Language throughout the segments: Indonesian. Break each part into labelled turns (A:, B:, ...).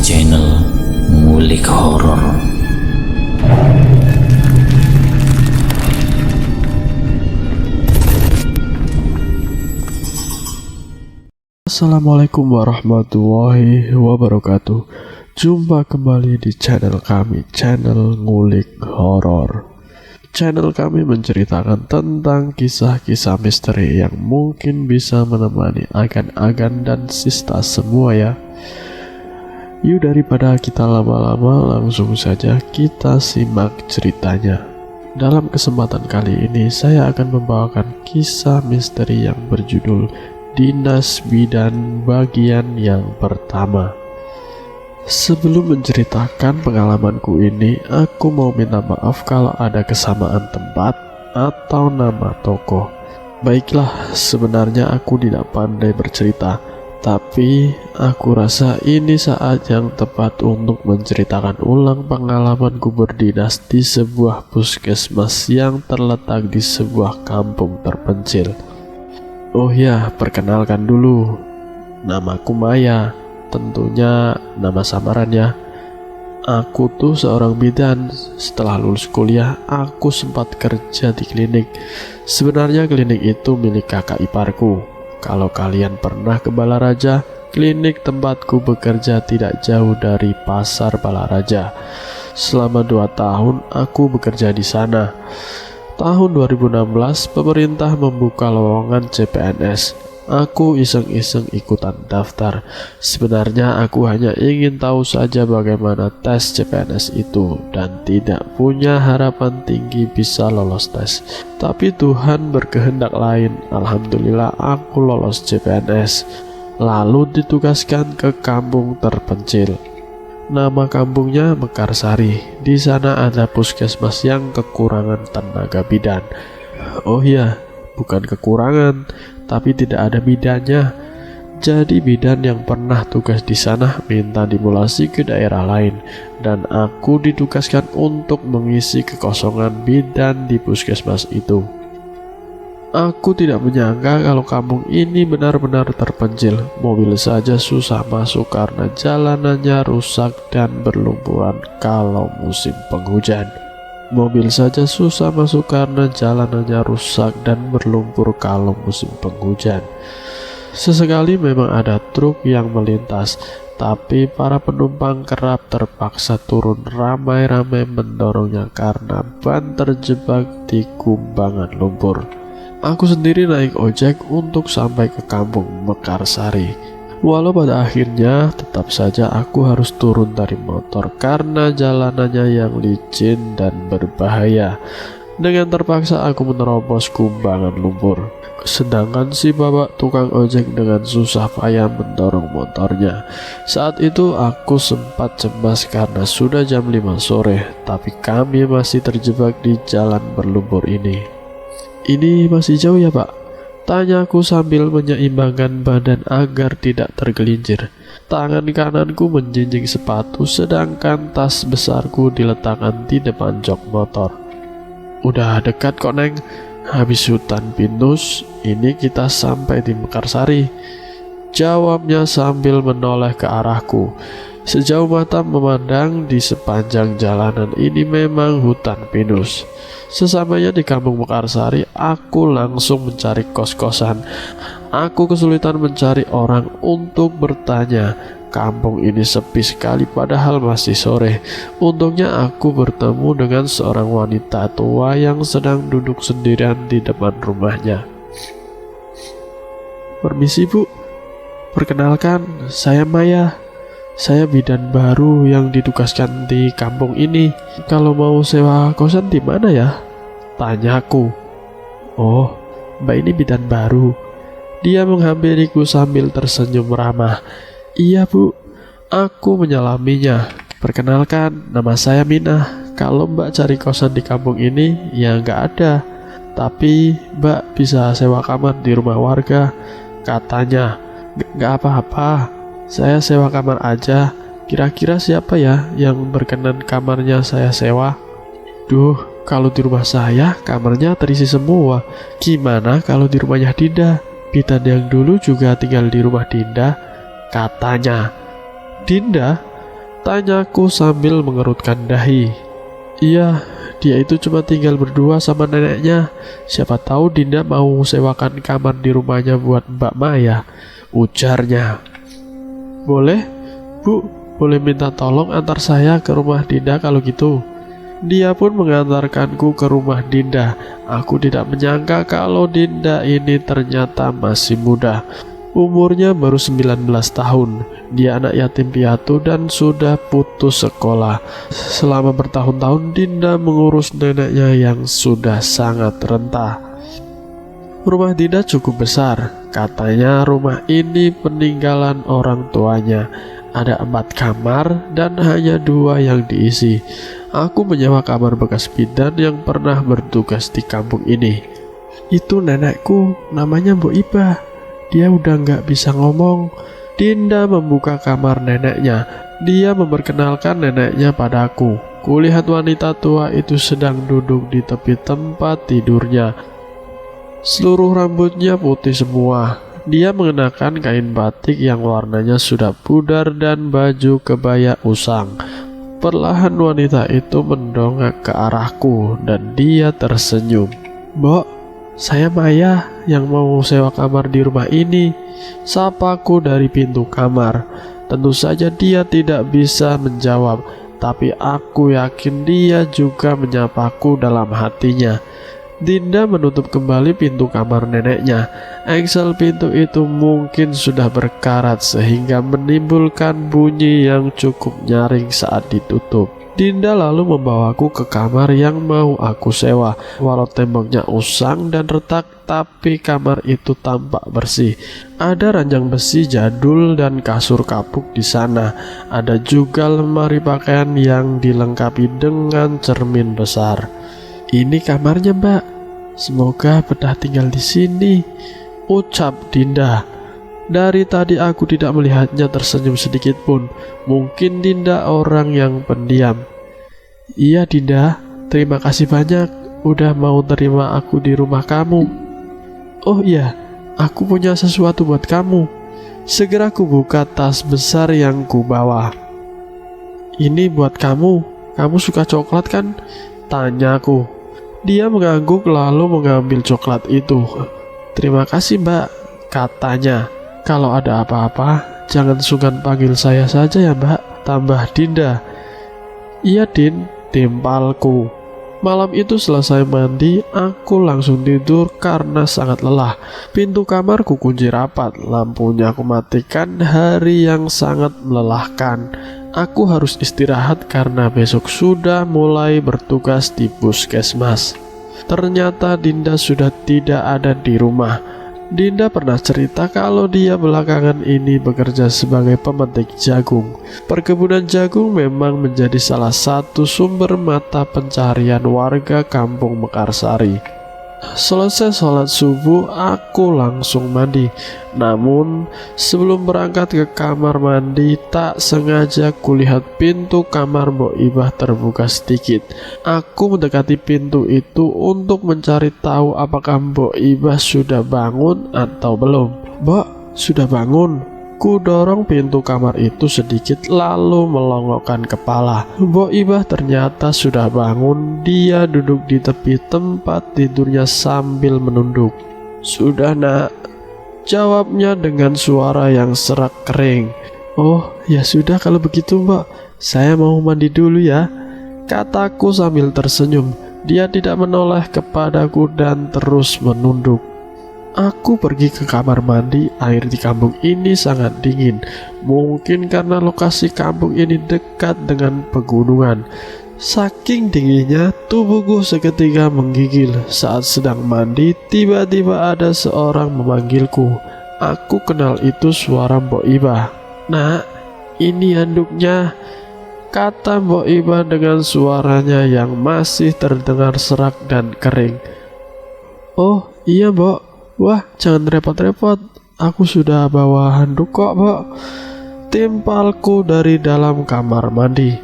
A: channel Ngulik Horor.
B: Assalamualaikum warahmatullahi wabarakatuh. Jumpa kembali di channel kami, channel Ngulik Horor. Channel kami menceritakan tentang kisah-kisah misteri yang mungkin bisa menemani agan-agan dan sista semua ya. Yuk, daripada kita lama-lama, langsung saja kita simak ceritanya. Dalam kesempatan kali ini saya akan membawakan kisah misteri yang berjudul Dinas Bidan bagian yang pertama. Sebelum menceritakan pengalamanku ini, aku mau minta maaf kalau ada kesamaan tempat atau nama tokoh. Baiklah, sebenarnya aku tidak pandai bercerita, tapi aku rasa ini saat yang tepat untuk menceritakan ulang pengalamanku berdinas di sebuah puskesmas yang terletak di sebuah kampung terpencil. Oh ya, perkenalkan dulu, namaku Maya. Tentunya nama samaran ya. Aku tuh seorang bidan. Setelah lulus kuliah, aku sempat kerja di klinik. Sebenarnya klinik itu milik kakak iparku. Kalau kalian pernah ke Balaraja, klinik tempatku bekerja tidak jauh dari pasar Balaraja. Selama 2 tahun aku bekerja di sana. Tahun 2016 pemerintah membuka lowongan CPNS. Aku iseng-iseng ikutan daftar. Sebenarnya aku hanya ingin tahu saja bagaimana tes CPNS itu dan tidak punya harapan tinggi bisa lolos tes. Tapi Tuhan berkehendak lain. Alhamdulillah aku lolos CPNS. Lalu ditugaskan ke kampung terpencil. Nama kampungnya Mekarsari. Di sana ada puskesmas yang kekurangan tenaga bidan. Oh iya, bukan kekurangan, tapi tidak ada bidannya. Jadi bidan yang pernah tugas di sana minta dimulasi ke daerah lain, dan aku ditugaskan untuk mengisi kekosongan bidan di puskesmas itu. Aku tidak menyangka kalau kampung ini benar-benar terpencil. Mobil saja susah masuk karena jalanannya rusak dan berlumpuran kalau musim penghujan. Mobil saja susah masuk karena jalanannya rusak dan berlumpur kalau musim penghujan. Sesekali memang ada truk yang melintas, tapi para penumpang kerap terpaksa turun ramai-ramai mendorongnya karena ban terjebak di kumbangan lumpur. Aku sendiri naik ojek untuk sampai ke kampung Mekarsari. Walau pada akhirnya tetap saja aku harus turun dari motor karena jalanannya yang licin dan berbahaya. Dengan terpaksa aku menerobos kumbangan lumpur. Sedangkan si bapak tukang ojek dengan susah payah mendorong motornya. Saat itu aku sempat cemas karena sudah jam 5 sore, tapi kami masih terjebak di jalan berlumpur ini. Ini masih jauh ya Pak? Tanyaku sambil menyeimbangkan badan agar tidak tergelincir. Tangan kananku menjinjing sepatu sedangkan tas besarku diletakkan di depan jok motor. Udah dekat kok Neng, habis hutan pinus, ini kita sampai di Mekarsari, jawabnya sambil menoleh ke arahku. Sejauh mata memandang di sepanjang jalanan ini memang hutan pinus. Sesampainya di kampung Mekarsari, aku langsung mencari kos-kosan. Aku kesulitan mencari orang untuk bertanya. Kampung ini sepi sekali padahal masih sore. Untungnya aku bertemu dengan seorang wanita tua yang sedang duduk sendirian di depan rumahnya. Permisi Bu, perkenalkan saya Maya. Saya bidan baru yang ditugaskan di kampung ini. Kalau mau sewa kosan di mana ya? Tanyaku. Oh, Mbak ini bidan baru. Dia menghampiriku sambil tersenyum ramah. Iya Bu, aku menyalaminya. Perkenalkan, nama saya Minah. Kalau Mbak cari kosan di kampung ini, ya nggak ada. Tapi Mbak bisa sewa kamar di rumah warga. Katanya, nggak apa-apa. Saya sewa kamar aja. Kira-kira siapa ya yang berkenan kamarnya saya sewa? Duh, kalau di rumah saya kamarnya terisi semua. Gimana kalau di rumahnya Dinda? Bidan yang dulu juga tinggal di rumah Dinda. Katanya. Dinda? Tanyaku sambil mengerutkan dahi. Iya, dia itu cuma tinggal berdua sama neneknya. Siapa tahu Dinda mau sewakan kamar di rumahnya buat Mbak Maya, ujarnya. Boleh, Bu, boleh minta tolong antar saya ke rumah Dinda kalau gitu. Dia pun mengantarkanku ke rumah Dinda. Aku tidak menyangka kalau Dinda ini ternyata masih muda. Umurnya baru 19 tahun. Dia anak yatim piatu dan sudah putus sekolah. Selama bertahun-tahun Dinda mengurus neneknya yang sudah sangat renta. Rumah Dinda cukup besar. Katanya rumah ini peninggalan orang tuanya. Ada 4 kamar dan hanya 2 yang diisi. Aku menyewa kamar bekas bidan yang pernah bertugas di kampung ini. Itu nenekku, namanya Mbok Iba. Dia udah nggak bisa ngomong. Dinda membuka kamar neneknya. Dia memperkenalkan neneknya padaku. Kulihat wanita tua itu sedang duduk di tepi tempat tidurnya. Seluruh rambutnya putih semua. Dia mengenakan kain batik yang warnanya sudah pudar dan baju kebaya usang. Perlahan wanita itu mendongak ke arahku dan dia tersenyum. Mbok, saya Maya yang mau sewa kamar di rumah ini. Sapaku dari pintu kamar. Tentu saja dia tidak bisa menjawab, tapi aku yakin dia juga menyapaku dalam hatinya. Dinda menutup kembali pintu kamar neneknya. Engsel pintu itu mungkin sudah berkarat sehingga menimbulkan bunyi yang cukup nyaring saat ditutup. Dinda lalu membawaku ke kamar yang mau aku sewa. Walau temboknya usang dan retak, tapi kamar itu tampak bersih. Ada ranjang besi jadul dan kasur kapuk di sana. Ada juga lemari pakaian yang dilengkapi dengan cermin besar. Ini kamarnya, Mbak. Semoga betah tinggal di sini, ucap Dinda. Dari tadi aku tidak melihatnya tersenyum sedikit pun. Mungkin Dinda orang yang pendiam. Iya Dinda, terima kasih banyak udah mau terima aku di rumah kamu. Oh iya, aku punya sesuatu buat kamu. Segera ku buka tas besar yang ku bawa. Ini buat kamu. Kamu suka coklat kan? Tanyaku. Dia mengangguk lalu mengambil coklat itu. Terima kasih Mbak, katanya. Kalau ada apa-apa, jangan sungkan panggil saya saja ya Mbak, tambah Dinda. Iya Din, timpalku. Malam itu selesai mandi, aku langsung tidur karena sangat lelah. Pintu kamarku kunci rapat, lampunya aku matikan. Hari yang sangat melelahkan. Aku harus istirahat karena besok sudah mulai bertugas di puskesmas. Ternyata Dinda sudah tidak ada di rumah. Dinda pernah cerita kalau dia belakangan ini bekerja sebagai pemetik jagung. Perkebunan jagung memang menjadi salah satu sumber mata pencarian warga kampung Mekarsari. Selesai sholat subuh, aku langsung mandi. Namun, sebelum berangkat ke kamar mandi, tak sengaja kulihat pintu kamar Mbok Ibah terbuka sedikit. Aku mendekati pintu itu untuk mencari tahu apakah Mbok Ibah sudah bangun atau belum. Mbok, sudah bangun. Ku dorong pintu kamar itu sedikit lalu melongokkan kepala. Mbok Ibah ternyata sudah bangun. Dia duduk di tepi tempat tidurnya sambil menunduk. Sudah nak, jawabnya dengan suara yang serak kering. Oh ya sudah kalau begitu Mbak, saya mau mandi dulu ya, kataku sambil tersenyum. Dia tidak menoleh kepadaku dan terus menunduk. Aku pergi ke kamar mandi. Air di kampung ini sangat dingin. Mungkin karena lokasi kampung ini dekat dengan pegunungan. Saking dinginnya, tubuhku seketika menggigil. Saat sedang mandi, tiba-tiba ada seorang memanggilku. Aku kenal itu suara Mbok Ibah. Nak, ini handuknya, kata Mbok Ibah dengan suaranya yang masih terdengar serak dan kering. Oh iya Mbok. Wah, jangan repot-repot. Aku sudah bawa handuk kok, Mbok. Timpalku dari dalam kamar mandi.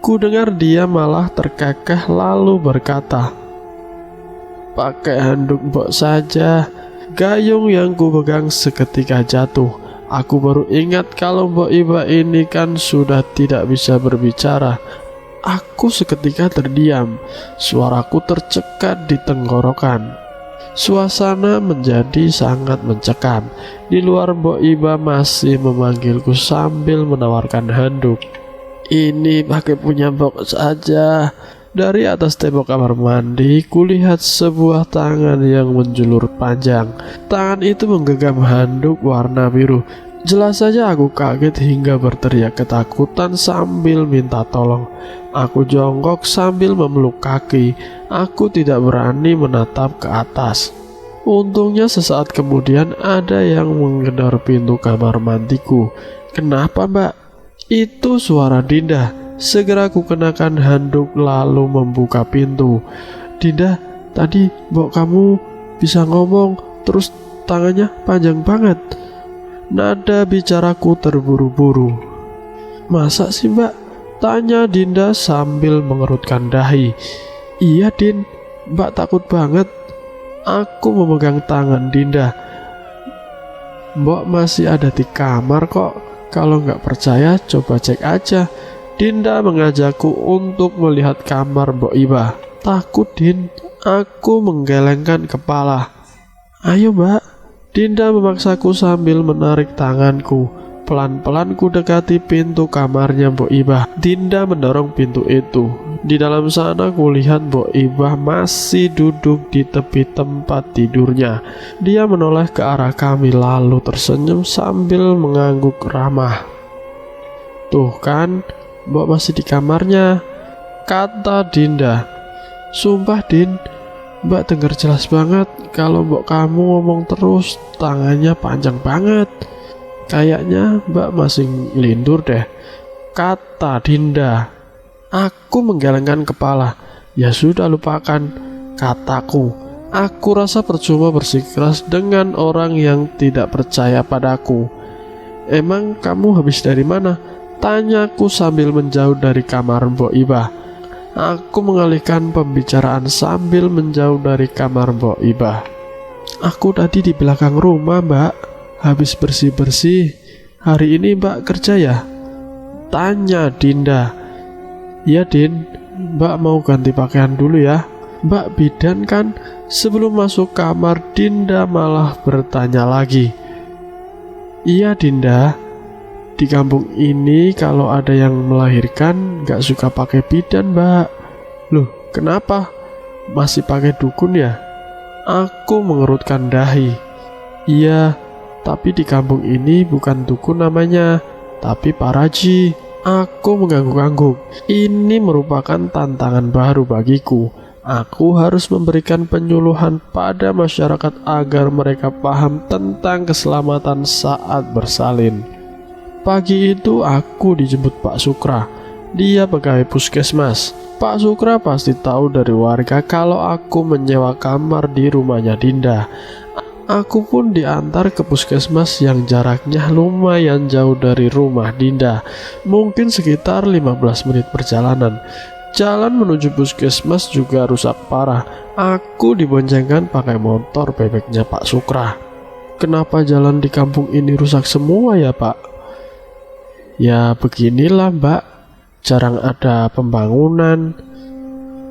B: Ku dengar dia malah terkekeh lalu berkata, pakai handuk Mbok saja. Gayung yang ku pegang seketika jatuh. Aku baru ingat kalau Mbok Iba ini kan sudah tidak bisa berbicara. Aku seketika terdiam, suaraku tercekat di tenggorokan. Suasana menjadi sangat mencekam. Di luar Mbok Iba masih memanggilku sambil menawarkan handuk. Ini pakai punya Mbok saja. Dari atas tembok kamar mandi, kulihat sebuah tangan yang menjulur panjang. Tangan itu menggenggam handuk warna biru. Jelas saja aku kaget hingga berteriak ketakutan sambil minta tolong. Aku jongkok sambil memeluk kaki. Aku tidak berani menatap ke atas. Untungnya sesaat kemudian ada yang menggedor pintu kamar mandiku. "Kenapa, Mbak?" "Itu suara Dinda." Segera aku kenakan handuk lalu membuka pintu. "Dinda, tadi Mbok kamu bisa ngomong, terus tangannya panjang banget." Nada bicaraku terburu-buru. "Masa sih, Mbak?" tanya Dinda sambil mengerutkan dahi. "Iya, Din, Mbak takut banget." Aku memegang tangan Dinda. "Mbok masih ada di kamar kok. Kalau nggak percaya, coba cek aja." Dinda mengajakku untuk melihat kamar Mbok Iba. "Takut, Din." Aku menggelengkan kepala. "Ayo, Mbak." Dinda memaksaku sambil menarik tanganku. Pelan-pelan ku dekati pintu kamarnya Mbok Iba. Dinda mendorong pintu itu. Di dalam sana kulihat Mbok Iba masih duduk di tepi tempat tidurnya. Dia menoleh ke arah kami lalu tersenyum sambil mengangguk ramah. "Tuh kan, Mbok masih di kamarnya," kata Dinda. "Sumpah, Din, Mbak dengar jelas banget kalau Mbok kamu ngomong terus, tangannya panjang banget. Kayaknya Mbak masih lindur deh," kata Dinda. Aku menggelengkan kepala. "Ya sudah, lupakan," kataku. Aku rasa percuma bersikeras dengan orang yang tidak percaya padaku. "Emang kamu habis dari mana?" tanyaku sambil menjauh dari kamar Mbok Iba. Aku mengalihkan pembicaraan sambil menjauh dari kamar Mbok Iba. "Aku tadi di belakang rumah, Mbak, habis bersih-bersih. Hari ini Mbak kerja ya?" tanya Dinda. "Ya, Din, Mbak mau ganti pakaian dulu ya. Mbak bidan kan?" Sebelum masuk kamar, Dinda malah bertanya lagi. "Iya, Dinda. Di kampung ini kalau ada yang melahirkan gak suka pakai bidan, Mbak." "Loh, kenapa? Masih pakai dukun ya?" Aku mengerutkan dahi. "Iya, tapi di kampung ini bukan dukun namanya, tapi paraji." Aku mengangguk-angguk. Ini merupakan tantangan baru bagiku. Aku harus memberikan penyuluhan pada masyarakat agar mereka paham tentang keselamatan saat bersalin. Pagi itu aku dijemput Pak Sukra. Dia pegawai puskesmas. Pak Sukra pasti tahu dari warga kalau aku menyewa kamar di rumahnya Dinda. Aku pun diantar ke puskesmas yang jaraknya lumayan jauh dari rumah Dinda. Mungkin sekitar 15 menit perjalanan. Jalan menuju puskesmas juga rusak parah. Aku diboncengkan pakai motor bebeknya Pak Sukra. "Kenapa jalan di kampung ini rusak semua ya, Pak?" "Ya beginilah, Mbak, jarang ada pembangunan.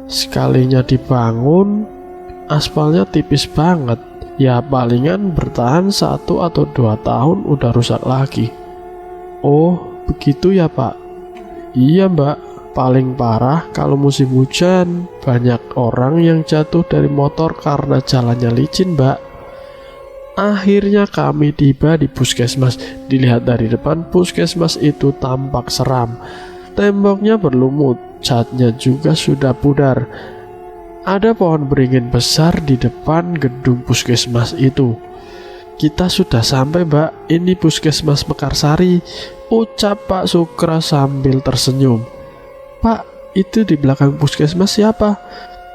B: Sekalinya dibangun, aspalnya tipis banget. Ya palingan bertahan 1 atau 2 tahun udah rusak lagi." "Oh begitu ya, Pak?" "Iya, Mbak, paling parah kalau musim hujan. Banyak orang yang jatuh dari motor karena jalannya licin, Mbak." Akhirnya kami tiba di puskesmas. Dilihat dari depan, puskesmas itu tampak seram. Temboknya berlumut, catnya juga sudah pudar. Ada pohon beringin besar di depan gedung puskesmas itu. "Kita sudah sampai, Mbak. Ini puskesmas Mekarsari," ucap Pak Sukra sambil tersenyum. "Pak, itu di belakang puskesmas siapa?"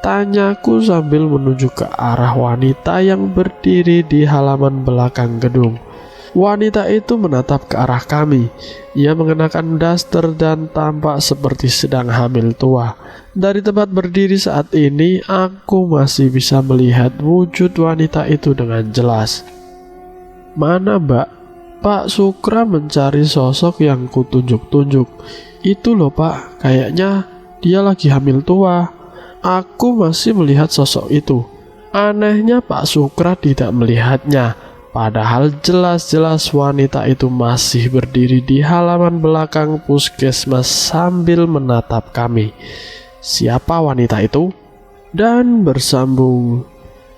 B: tanyaku sambil menuju ke arah wanita yang berdiri di halaman belakang gedung. Wanita itu menatap ke arah kami. Ia mengenakan daster dan tampak seperti sedang hamil tua. Dari tempat berdiri saat ini, aku masih bisa melihat wujud wanita itu dengan jelas. "Mana, Mbak?" Pak Sukra mencari sosok yang kutunjuk-tunjuk. Itu loh Pak, kayaknya dia lagi hamil tua. Aku masih melihat sosok itu. Anehnya Pak Sukra tidak melihatnya, padahal jelas-jelas wanita itu masih berdiri di halaman belakang puskesmas sambil menatap kami. Siapa wanita itu? Dan bersambung.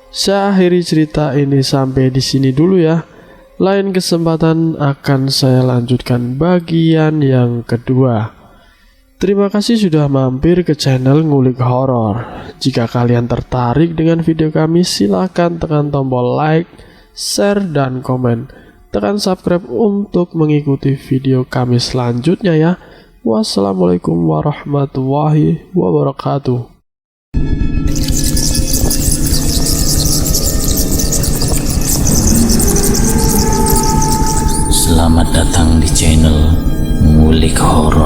B: Saya akhiri cerita ini sampai di sini dulu ya. Lain kesempatan akan saya lanjutkan bagian yang kedua. Terima kasih sudah mampir ke channel Ngulik Horor. Jika kalian tertarik dengan video kami, silahkan tekan tombol like, share, dan komen. Tekan subscribe untuk mengikuti video kami selanjutnya ya. Wassalamualaikum warahmatullahi wabarakatuh.
A: Selamat datang di channel Ngulik Horor.